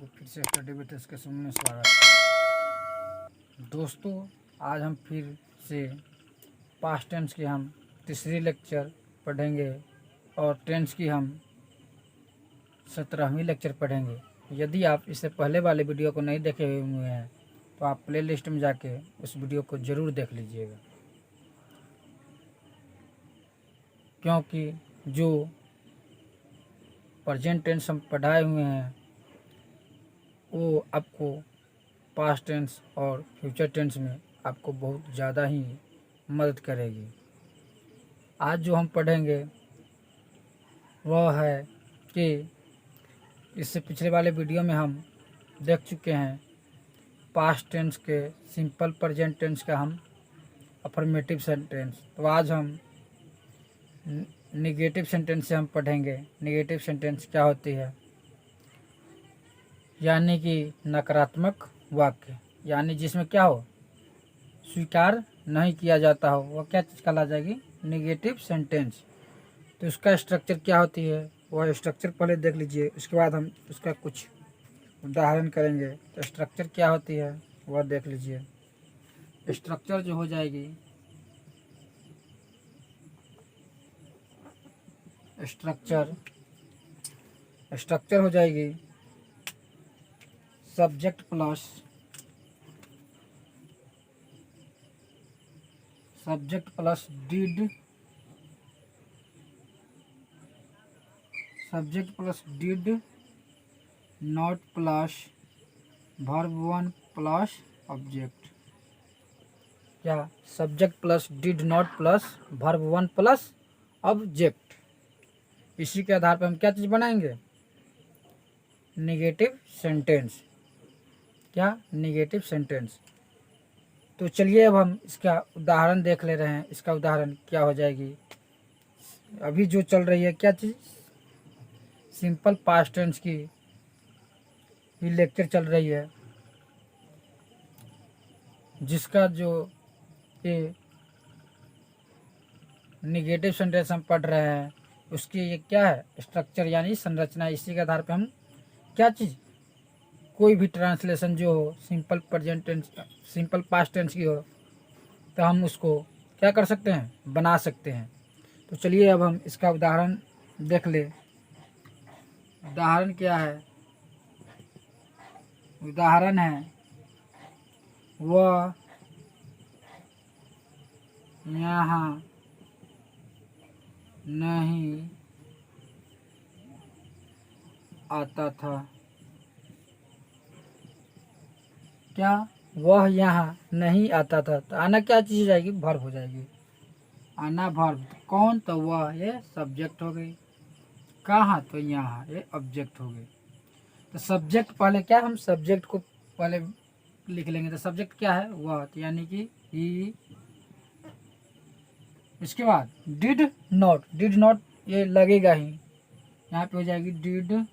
को फिर से स्टडी विद डिस्कशन में स्वागत है। दोस्तों, आज हम फिर से पास्ट टेंस की हम तीसरी लेक्चर पढ़ेंगे और टेंस की हम 17वीं लेक्चर पढ़ेंगे। यदि आप इससे पहले वाले वीडियो को नहीं देखे हुए हैं तो आप प्ले लिस्ट में जाके उस वीडियो को ज़रूर देख लीजिएगा, क्योंकि जो प्रेजेंट टेंस हम पढ़ाए हुए हैं वो आपको पास्ट टेंस और फ्यूचर टेंस में आपको बहुत ज़्यादा ही मदद करेगी। आज जो हम पढ़ेंगे वह है कि इससे पिछले वाले वीडियो में हम देख चुके हैं पास्ट टेंस के सिंपल प्रेजेंट टेंस का हम अफर्मेटिव सेंटेंस। तो आज हम नेगेटिव सेंटेंस से हम पढ़ेंगे। नेगेटिव सेंटेंस क्या होती है, यानी कि नकारात्मक वाक्य, यानी जिसमें क्या हो, स्वीकार नहीं किया जाता हो, वह क्या चीज़ कहला जाएगी, नेगेटिव सेंटेंस। तो उसका स्ट्रक्चर क्या होती है, वह स्ट्रक्चर पहले देख लीजिए, उसके बाद हम उसका कुछ उदाहरण करेंगे। तो स्ट्रक्चर क्या होती है वह देख लीजिए। स्ट्रक्चर जो हो जाएगी, स्ट्रक्चर हो जाएगी subject plus did not plus verb one plus object. क्या, subject plus did not plus verb one plus object. इसी के आधार पर हम क्या चीज़ बनाएंगे, नेगेटिव सेंटेंस। क्या, नेगेटिव सेंटेंस। तो चलिए अब हम इसका उदाहरण देख ले रहे हैं। इसका उदाहरण क्या हो जाएगी, अभी जो चल रही है क्या चीज़, सिंपल पास्ट टेंस की ही लेक्चर चल रही है, जिसका जो ये नेगेटिव सेंटेंस हम पढ़ रहे हैं उसकी ये क्या है, स्ट्रक्चर यानी संरचना। इसी के आधार पे हम क्या चीज़, कोई भी ट्रांसलेशन जो हो simple present tense, simple past tense की हो, तो हम उसको क्या कर सकते हैं, बना सकते हैं। तो चलिए अब हम इसका उदाहरण देख ले। उदाहरण क्या है, उदाहरण है वह यहाँ नहीं आता था। क्या, वह यहाँ नहीं आता था। तो आना क्या चीज़ हो जाएगी, वर्ब हो जाएगी। आना वर्ब, कौन, तो वह, ये सब्जेक्ट हो गई। कहाँ, तो यहाँ, ये ऑब्जेक्ट हो गई। तो सब्जेक्ट पहले क्या, हम सब्जेक्ट को पहले लिख लेंगे। तो सब्जेक्ट क्या है, वह, तो यानी कि ही। इसके बाद डिड नॉट ये लगेगा ही, यहाँ पे हो जाएगी डिड।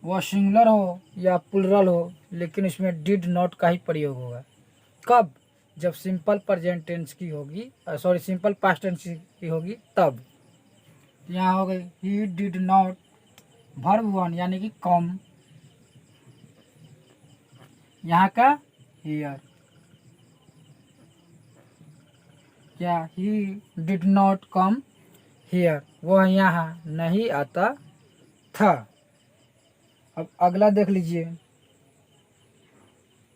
वह सिंगुलर हो या प्लुरल हो, लेकिन इसमें डिड नॉट का ही प्रयोग होगा। कब, जब सिंपल प्रेजेंट टेंस की होगी, सॉरी सिंपल पास्ट टेंस की होगी तब। यहाँ हो गई he did not verb one यानी कि कम, यहाँ का हियर। क्या, he did not come here, वह यहाँ नहीं आता था। अब अगला देख लीजिए,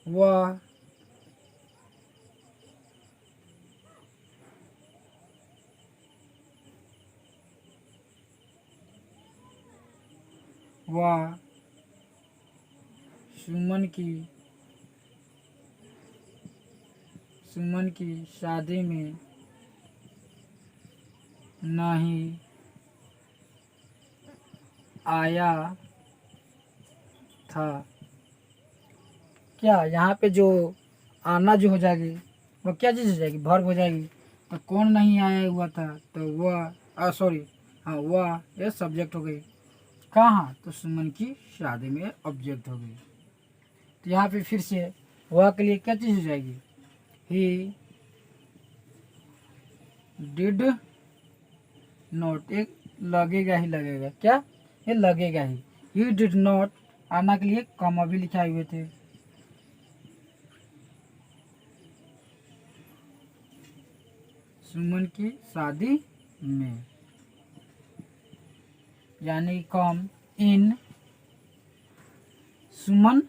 वह सुमन की शादी में नहीं आया था। क्या, यहाँ पे जो आना जो हो जाएगी वो क्या चीज़ हो जाएगी, वर्ब हो जाएगी। तो कौन नहीं आया हुआ था, तो वह, सॉरी हाँ वह, ये सब्जेक्ट हो गई। कहाँ, तो सुमन की शादी में ऑब्जेक्ट हो गई। तो यहाँ पे फिर से वह के लिए क्या चीज़ हो जाएगी, ही डिड नॉट, एक लगेगा ही लगेगा। क्या, ये लगेगा ही। ही डिड नॉट, आना के लिए कॉमा भी लिखाए हुए थे। सुमन की शादी में, यानी कॉम इन सुमन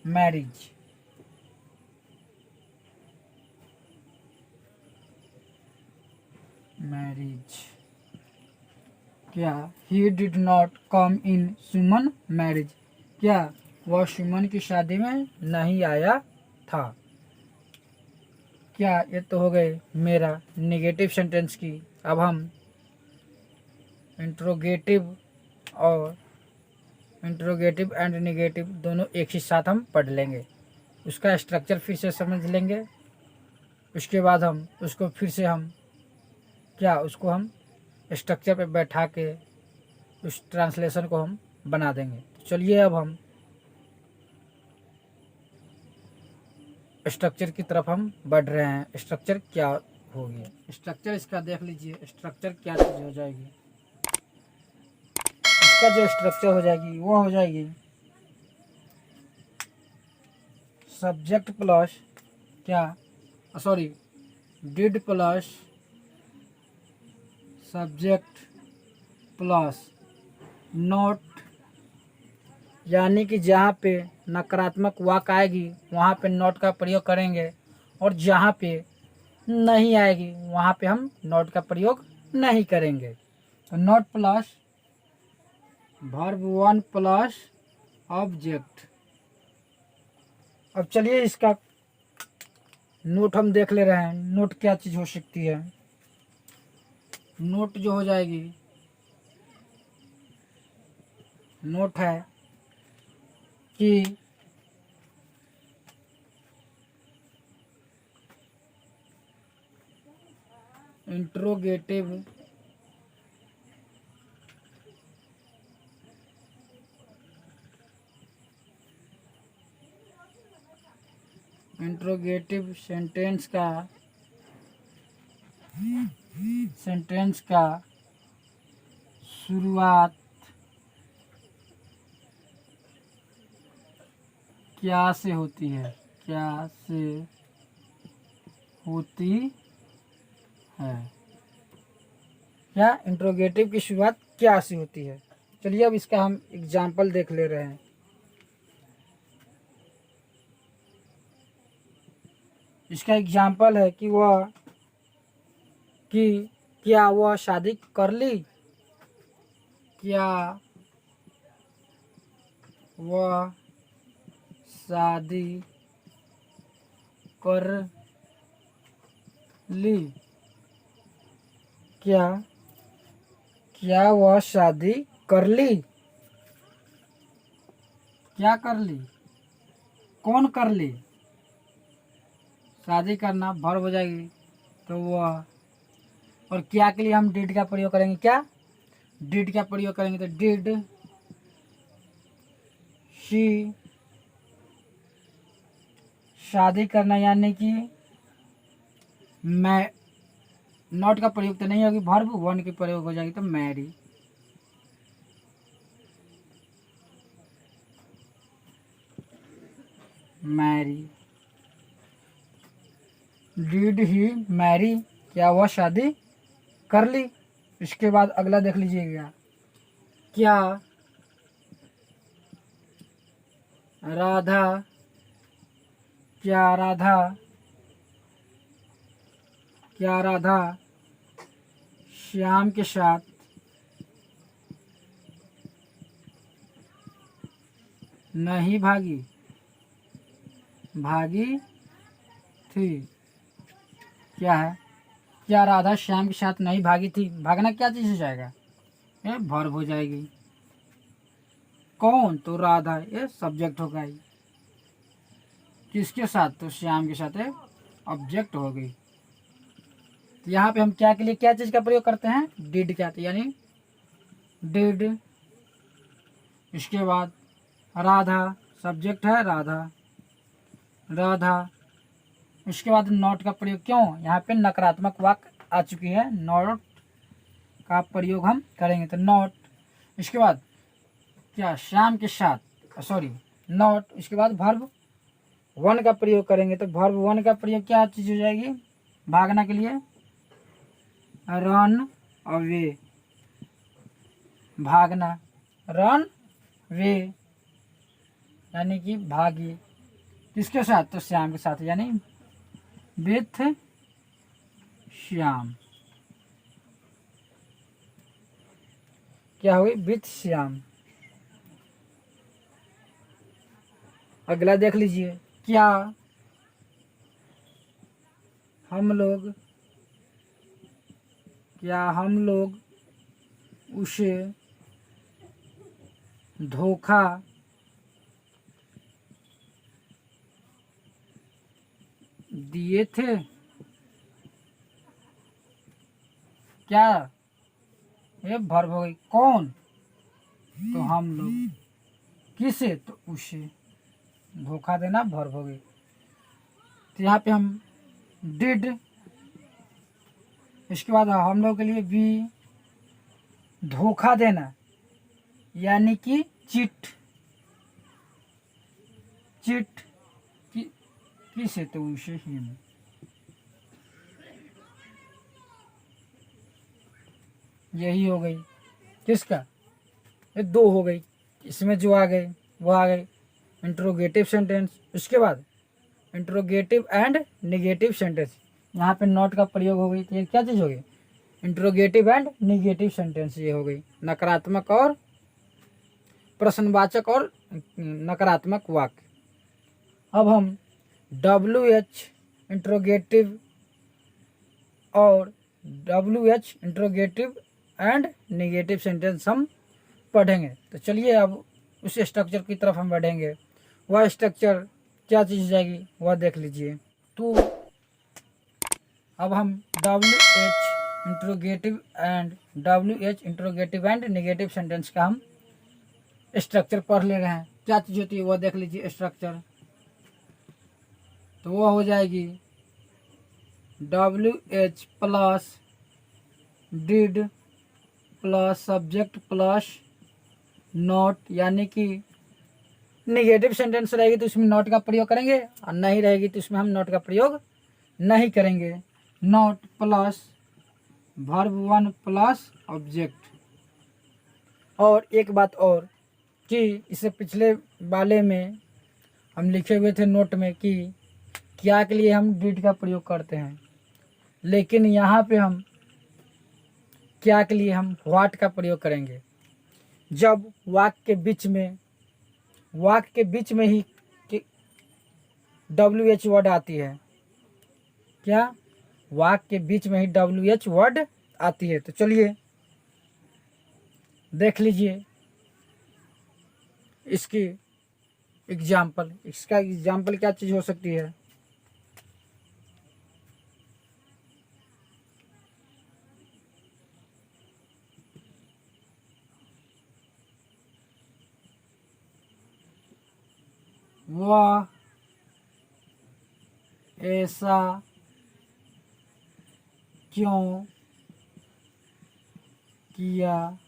मैरिज। क्या he did not come in Suman marriage, क्या वह सुमन की शादी में नहीं आया था। क्या, ये तो हो गए मेरा नेगेटिव सेंटेंस की। अब हम इंट्रोगेटिव एंड नेगेटिव दोनों एक ही साथ हम पढ़ लेंगे। उसका स्ट्रक्चर फिर से समझ लेंगे। उसके बाद हम उसको फिर से उसको हम स्ट्रक्चर पे बैठा के उस ट्रांसलेशन को हम बना देंगे। तो चलिए अब हम स्ट्रक्चर की तरफ हम बढ़ रहे हैं। स्ट्रक्चर क्या होगी, स्ट्रक्चर इसका देख लीजिए। स्ट्रक्चर क्या चीज़ हो जाएगी, इसका जो स्ट्रक्चर हो जाएगी वो हो जाएगी subject plus did plus subject plus note, यानी कि जहाँ पे नकारात्मक वाक आएगी वहाँ पे नोट का प्रयोग करेंगे, और जहाँ पे नहीं आएगी वहाँ पे हम नोट का प्रयोग नहीं करेंगे। तो note plus verb 1 plus object. अब चलिए इसका नोट हम देख ले रहे हैं। नोट क्या चीज़ हो सकती है। नोट जो हो जाएगी, नोट है कि इंट्रोगेटिव सेंटेंस का शुरुआत क्या से होती है, क्या इंट्रोगेटिव की शुरुआत क्या से होती है। चलिए अब इसका हम एग्जाम्पल देख ले रहे हैं। इसका एग्जाम्पल है कि क्या वह शादी कर ली, क्या वह शादी कर ली, क्या वह शादी कर ली, क्या कर ली, कौन कर ली। शादी करना वर्ब हो जाएगी, तो वह, और क्या के लिए हम डिड का प्रयोग करेंगे, डिड का प्रयोग करेंगे। तो डिड शी, शादी करना, यानी कि मैं, नॉट का प्रयोग तो नहीं होगी, वर्ब 1 की प्रयोग हो जाएगी, तो मैरी। डिड ही मैरी, क्या वह शादी कर ली। इसके बाद अगला देख लीजिएगा, क्या राधा श्याम के साथ नहीं भागी थी। क्या है, क्या राधा श्याम के साथ नहीं भागी थी। भागना क्या चीज़ हो जाएगा, ये वर्ब हो जाएगी। कौन, तो राधा, ये सब्जेक्ट होगा। ही किसके साथ, तो श्याम के साथ, ऑब्जेक्ट हो गई। तो यहाँ पे हम क्या के लिए क्या चीज़ का प्रयोग करते हैं, डिड का, यानी डिड। इसके बाद राधा, सब्जेक्ट है राधा। इसके बाद नॉट का प्रयोग, क्यों, यहाँ पे नकारात्मक वाक्य आ चुकी है, नॉट का प्रयोग हम करेंगे। तो नॉट, इसके बाद क्या, श्याम के साथ, सॉरी नॉट, इसके बाद वर्ब वन का प्रयोग करेंगे। तो वर्ब वन का प्रयोग क्या चीज़ हो जाएगी, भागना के लिए रन अवे, भागना, रन वे यानी कि भागी, किसके साथ, तो श्याम के साथ, यानी विथ श्याम, क्या हुई, विथ श्याम। अगला देख लीजिए, क्या हम लोग उसे धोखा दिए थे, क्या, ये वर्ब हो गई, कौन, तो हम लोग, किसे, तो उसे, धोखा देना वर्ब हो गई। तो यहाँ पे हम डिड, इसके बाद हम लोग के लिए बी, धोखा देना यानी कि चिट, किसे, तो उसे, हिम। यही हो गई, किसका, ये दो हो गई, इसमें जो आ गए वो आ गए इंट्रोगेटिव सेंटेंस। उसके बाद इंट्रोगेटिव एंड निगेटिव सेंटेंस, यहाँ पे नॉट का प्रयोग हो गई। तो ये क्या चीज़ हो गई, इंट्रोगेटिव एंड निगेटिव सेंटेंस, ये हो गई नकारात्मक और प्रश्नवाचक और नकारात्मक वाक्य। अब हम WH इंट्रोगेटिव और WH interrogative and negative sentence हम पढ़ेंगे। तो चलिए अब उस स्ट्रक्चर की तरफ हम बढ़ेंगे। वह स्ट्रक्चर क्या चीज़ जाएगी वह देख लीजिए। तो अब हम WH interrogative and negative sentence का हम स्ट्रक्चर पढ़ ले रहे हैं। क्या चीज़ होती है वह देख लीजिए स्ट्रक्चर। तो वह हो जाएगी WH plus did plus subject plus not, यानी कि निगेटिव सेंटेंस रहेगी तो उसमें नॉट का प्रयोग करेंगे और नहीं रहेगी तो उसमें हम नॉट का प्रयोग नहीं करेंगे। Not plus verb one plus object. और एक बात और कि इससे पिछले वाले में हम लिखे हुए थे नोट में कि क्या के लिए हम डिड का प्रयोग करते हैं, लेकिन यहाँ पे हम क्या के लिए हम व्हाट का प्रयोग करेंगे। जब वाक्य के बीच में ही WH वर्ड आती है, क्या, वाक्य के बीच में ही WH वर्ड आती है। तो चलिए देख लीजिए इसका एग्जाम्पल क्या चीज़ हो सकती है। वह ऐसा क्यों किया,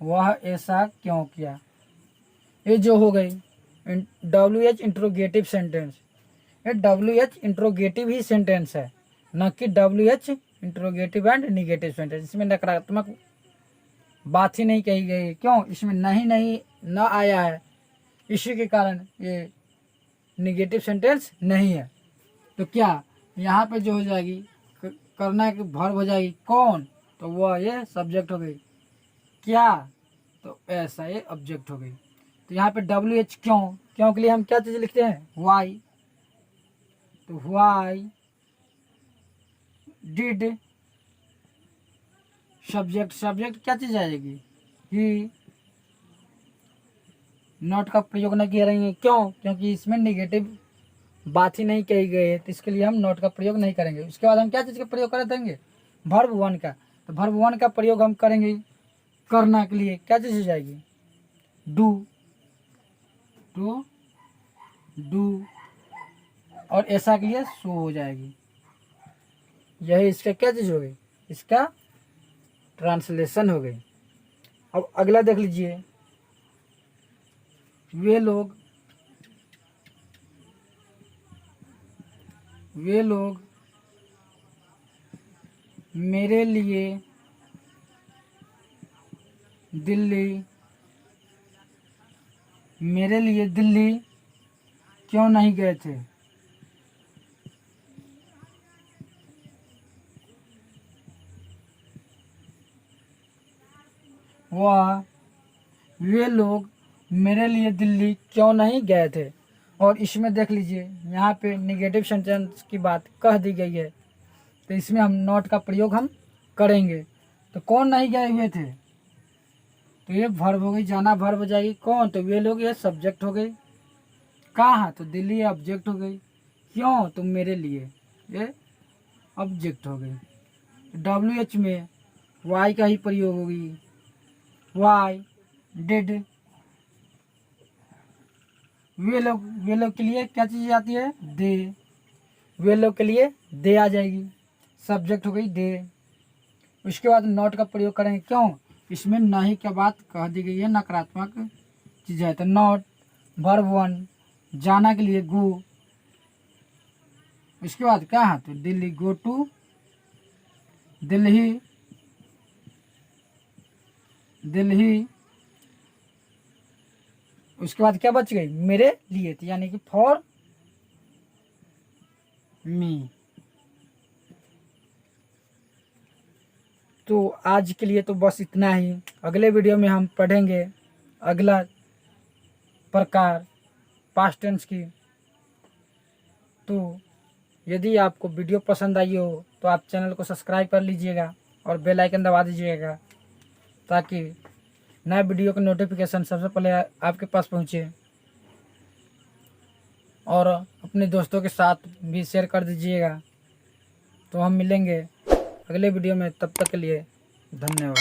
वह ऐसा क्यों किया। ये जो हो गई WH इंट्रोगेटिव सेंटेंस, ये WH इंट्रोगेटिव ही सेंटेंस है, न कि WH interrogative and negative sentence. इसमें नकारात्मक बात ही नहीं कही गई। क्यों, इसमें नहीं न आया है, इसी के कारण ये निगेटिव सेंटेंस नहीं है। तो क्या यहाँ पे जो हो जाएगी करना की वर्ब हो जाएगी कौन, तो वह ये सब्जेक्ट हो गई। क्या, तो ऐसा ये ऑब्जेक्ट हो गई। तो यहाँ पे WH क्यों के लिए हम क्या चीज़ लिखते हैं, वाई। तो वाई डिड, सब्जेक्ट क्या चीज़ आएगी, ही। नॉट का प्रयोग नहीं करेंगे, क्यों, क्योंकि इसमें निगेटिव बात ही नहीं कही गई है, तो इसके लिए हम नॉट का प्रयोग नहीं करेंगे। उसके बाद हम क्या चीज़ का प्रयोग कर देंगे, वर्ब वन का। तो वर्ब वन का प्रयोग हम करेंगे करना के लिए, क्या चीज़ हो जाएगी, डू, और ऐसा के लिए सो हो जाएगी। यही इसका क्या चीज़ हो गई, इसका ट्रांसलेशन हो गई। अब अगला देख लीजिए, वे लोग मेरे लिए दिल्ली क्यों नहीं गए थे। वे लोग मेरे लिए दिल्ली क्यों नहीं गए थे। और इसमें देख लीजिए, यहाँ पे निगेटिव सेंटेंस की बात कह दी गई है, तो इसमें हम नॉट का प्रयोग हम करेंगे। तो कौन नहीं गए हुए थे, तो ये वर्ब हो गई, जाना वर्ब हो जाएगी। कौन, तो वे लोग, ये सब्जेक्ट हो गई। कहाँ, तो दिल्ली ऑब्जेक्ट हो गई। क्यों, तो मेरे लिए, ये ऑब्जेक्ट हो गई। WH में वाई का ही प्रयोग होगी। वाई डिड, वे लोग के लिए क्या चीज़ आती है, दे। वे लोग के लिए दे आ जाएगी, सब्जेक्ट हो गई दे। उसके बाद नॉट का प्रयोग करेंगे। क्यों, इसमें नहीं क्या बात कह दी गई है, नकारात्मक चीज़ है। तो नॉट वर्ब 1, जाना के लिए गो। उसके बाद क्या है, तो दिल्ली, गो टू दिल्ली। उसके बाद क्या बच गई, मेरे लिए, तो यानी कि फॉर मी। तो आज के लिए तो बस इतना ही। अगले वीडियो में हम पढ़ेंगे अगला प्रकार पास्ट टेंस की। तो यदि आपको वीडियो पसंद आई हो तो आप चैनल को सब्सक्राइब कर लीजिएगा और बेल आइकन दबा दीजिएगा, ताकि नए वीडियो का नोटिफिकेशन सबसे पहले आपके पास पहुंचे। और अपने दोस्तों के साथ भी शेयर कर दीजिएगा। तो हम मिलेंगे अगले वीडियो में, तब तक के लिए धन्यवाद।